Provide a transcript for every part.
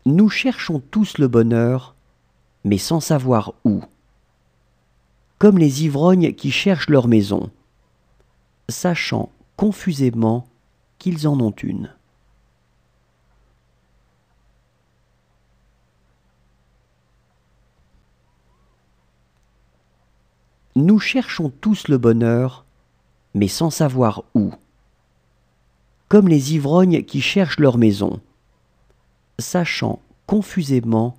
Nous cherchons tous le bonheur, mais sans savoir où. Comme les ivrognes qui cherchent leur maison, sachant confusément qu'ils en ont une. Nous cherchons tous le bonheur, mais sans savoir où. Comme les ivrognes qui cherchent leur maison, sachant confusément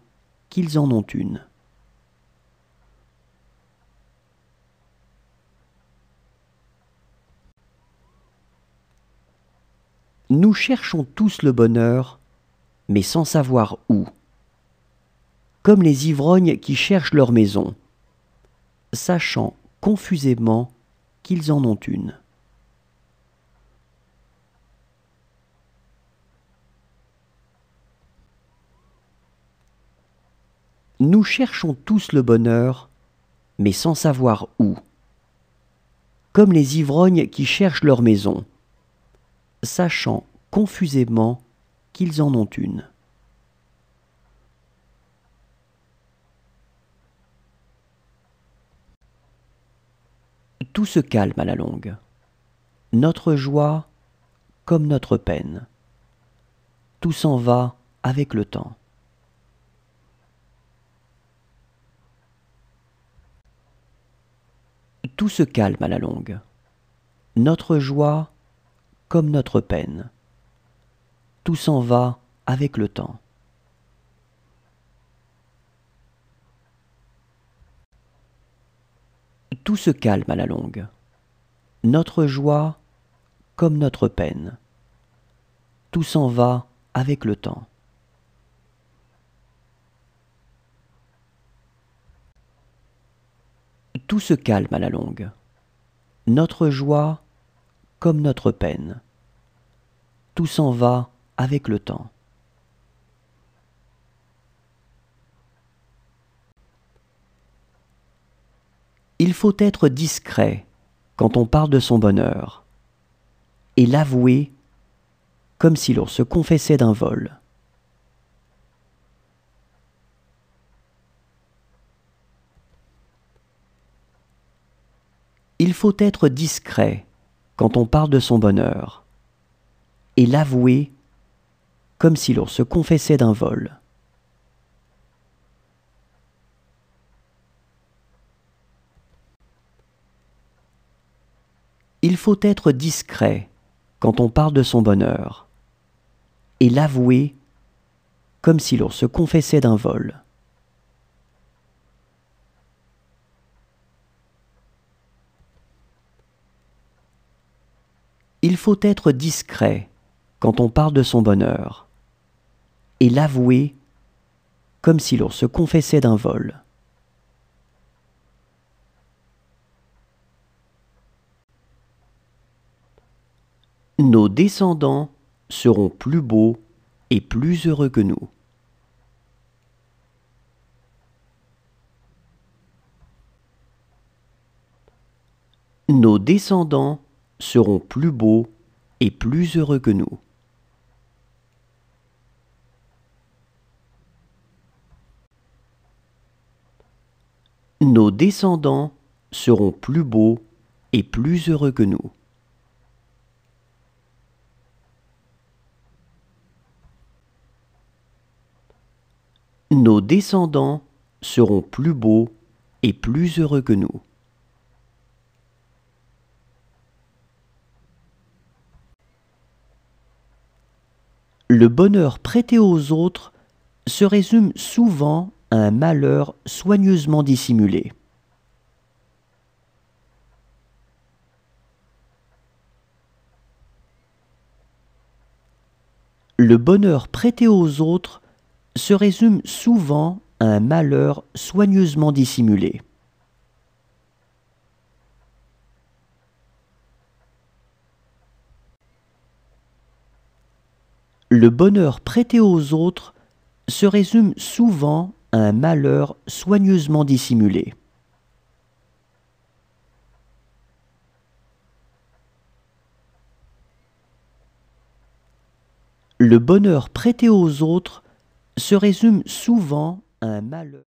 qu'ils en ont une. Nous cherchons tous le bonheur, mais sans savoir où. Comme les ivrognes qui cherchent leur maison, sachant confusément qu'ils en ont une. Nous cherchons tous le bonheur, mais sans savoir où. Comme les ivrognes qui cherchent leur maison, sachant confusément qu'ils en ont une. Tout se calme à la longue. Notre joie comme notre peine. Tout s'en va avec le temps. Tout se calme à la longue. Notre joie comme notre peine. Tout s'en va avec le temps. Tout se calme à la longue. Notre joie comme notre peine. Tout s'en va avec le temps. Tout se calme à la longue. Notre joie comme notre peine. Tout s'en va avec le temps. Il faut être discret quand on parle de son bonheur, et l'avouer comme si l'on se confessait d'un vol. Il faut être discret quand on parle de son bonheur, et l'avouer comme si l'on se confessait d'un vol. Il faut être discret quand on parle de son bonheur, et l'avouer comme si l'on se confessait d'un vol. Il faut être discret quand on parle de son bonheur, et l'avouer comme si l'on se confessait d'un vol. Nos descendants seront plus beaux et plus heureux que nous. Nos descendants seront plus beaux et plus heureux que nous. Nos descendants seront plus beaux et plus heureux que nous. Nos descendants seront plus beaux et plus heureux que nous. Le bonheur prêté aux autres se résume souvent à un malheur soigneusement dissimulé. Le bonheur prêté aux autres se résume souvent à un malheur soigneusement dissimulé. Le bonheur prêté aux autres se résume souvent à un malheur soigneusement dissimulé. Le bonheur prêté aux autres se résume souvent à un malheur.